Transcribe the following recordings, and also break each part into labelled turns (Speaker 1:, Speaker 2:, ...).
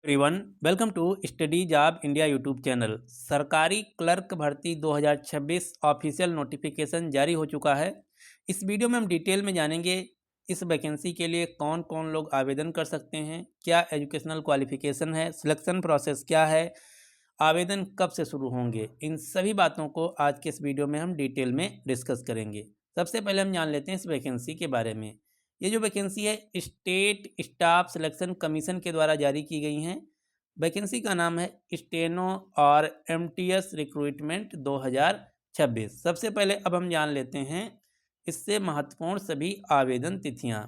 Speaker 1: Everyone, welcome to study job India YouTube channel. सरकारी clerk भर्ती 2026 official notification जारी हो चुका है। इस वीडियो में हम डिटेल में जानेंगे इस वैकेंसी के लिए कौन कौन लोग आवेदन कर सकते हैं, क्या एजुकेशनल क्वालिफिकेशन है, सिलेक्शन प्रोसेस क्या है, आवेदन कब से शुरू होंगे। इन सभी बातों को आज के इस वीडियो में हम डिटेल में डिस्कस करेंगे। सबसे पहले हम जान लेते हैं इस वैकेंसी के बारे में। ये जो वैकेंसी है स्टेट स्टाफ सिलेक्शन कमीशन के द्वारा जारी की गई हैं। वैकेंसी का नाम है स्टेनो और एमटीएस रिक्रूटमेंट 2026। सबसे पहले अब हम जान लेते हैं इससे महत्वपूर्ण सभी आवेदन तिथियां।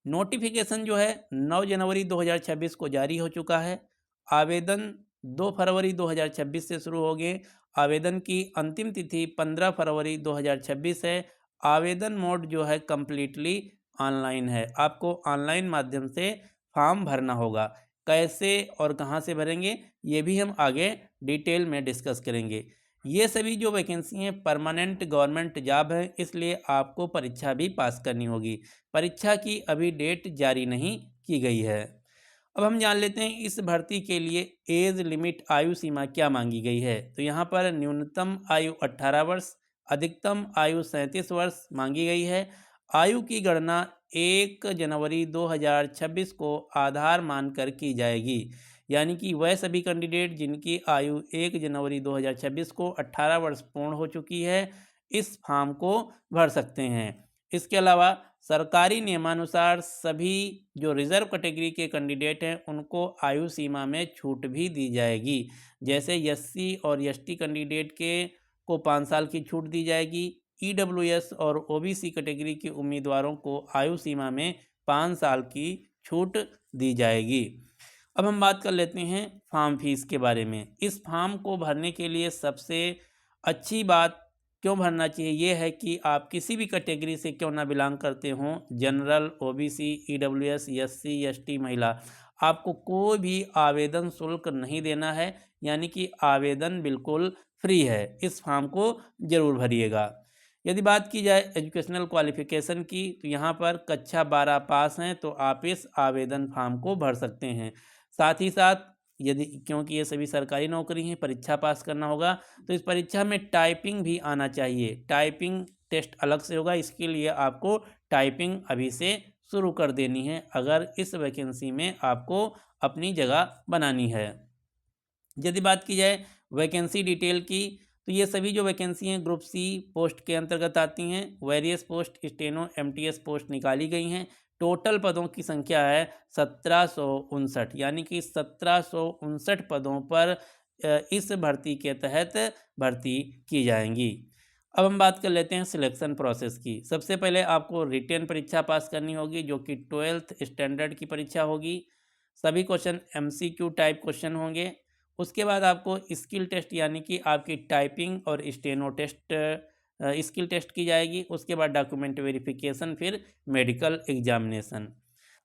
Speaker 1: नोटिफिकेशन जो है 9 जनवरी 2026 को जारी हो चुका है। आवेदन 2 फरवरी 2026 से शुरू हो गए। आवेदन की अंतिम तिथि 15 फरवरी 2026 है। आवेदन मोड जो है कम्प्लीटली ऑनलाइन है। आपको ऑनलाइन माध्यम से फॉर्म भरना होगा। कैसे और कहां से भरेंगे ये भी हम आगे डिटेल में डिस्कस करेंगे। ये सभी जो वैकेंसी हैं परमानेंट गवर्नमेंट जॉब है, इसलिए आपको परीक्षा भी पास करनी होगी। परीक्षा की अभी डेट जारी नहीं की गई है। अब हम जान लेते हैं इस भर्ती के लिए एज लिमिट आयु सीमा क्या मांगी गई है। तो यहाँ पर न्यूनतम आयु 18 वर्ष, अधिकतम आयु 37 वर्ष मांगी गई है। आयु की गणना 1 जनवरी 2026 को आधार मानकर की जाएगी। यानी कि वह सभी कैंडिडेट जिनकी आयु 1 जनवरी 2026 को 18 वर्ष पूर्ण हो चुकी है इस फॉर्म को भर सकते हैं। इसके अलावा सरकारी नियमानुसार सभी जो रिजर्व कैटेगरी के कैंडिडेट हैं उनको आयु सीमा में छूट भी दी जाएगी। जैसे एससी और एसटी कैंडिडेट के को 5 साल की छूट दी जाएगी। ईडब्ल्यूएस और ओबीसी कैटेगरी के उम्मीदवारों को आयु सीमा में 5 साल की छूट दी जाएगी। अब हम बात कर लेते हैं फॉर्म फीस के बारे में। इस फॉर्म को भरने के लिए सबसे अच्छी बात क्यों भरना चाहिए ये है कि आप किसी भी कैटेगरी से क्यों ना बिलोंग करते हों, general, OBC, EWS, SC, ST, महिला, आपको कोई भी आवेदन शुल्क नहीं देना है। यानी कि आवेदन बिल्कुल फ्री है। इस फॉर्म को ज़रूर भरिएगा। यदि बात की जाए एजुकेशनल क्वालिफिकेशन की तो यहाँ पर कक्षा 12 पास हैं तो आप इस आवेदन फॉर्म को भर सकते हैं। साथ ही साथ यदि क्योंकि ये सभी सरकारी नौकरी हैं, परीक्षा पास करना होगा तो इस परीक्षा में टाइपिंग भी आना चाहिए। टाइपिंग टेस्ट अलग से होगा, इसके लिए आपको टाइपिंग अभी से शुरू कर देनी है अगर इस वैकेंसी में आपको अपनी जगह बनानी है। यदि बात की जाए वैकेंसी डिटेल की तो ये सभी जो वैकेंसी हैं ग्रुप सी पोस्ट के अंतर्गत आती हैं। Various post steno MTS post निकाली गई हैं। टोटल पदों की संख्या है 1759, यानी कि 1759 पदों पर इस भर्ती के तहत भर्ती की जाएंगी। अब हम बात कर लेते हैं सिलेक्शन प्रोसेस की। सबसे पहले आपको रिटेन परीक्षा पास करनी होगी जो कि 12th स्टैंडर्ड की परीक्षा होगी। सभी क्वेश्चन एमसीक्यू टाइप क्वेश्चन होंगे। उसके बाद आपको स्किल टेस्ट यानी कि आपकी टाइपिंग और स्टेनो टेस्ट स्किल टेस्ट की जाएगी। उसके बाद डॉक्यूमेंट वेरिफिकेशन, फिर मेडिकल एग्जामिनेशन।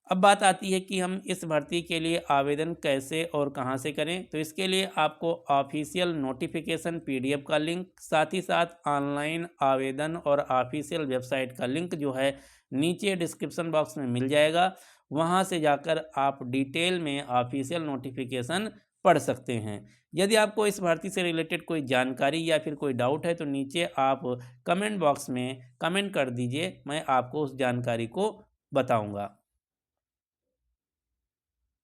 Speaker 1: अब बात आती है कि हम इस भर्ती के लिए आवेदन कैसे और कहां से करें। तो इसके लिए आपको ऑफिशियल नोटिफिकेशन पीडीएफ का लिंक, साथ ही साथ ऑनलाइन आवेदन और ऑफिशियल वेबसाइट का लिंक जो है नीचे डिस्क्रिप्शन बॉक्स में मिल जाएगा। वहां से जाकर आप डिटेल में ऑफिशियल नोटिफिकेशन पढ़ सकते हैं। यदि आपको इस भर्ती से रिलेटेड कोई जानकारी या फिर कोई डाउट है तो नीचे आप कमेंट बॉक्स में कमेंट कर दीजिए, मैं आपको उस जानकारी को बताऊंगा।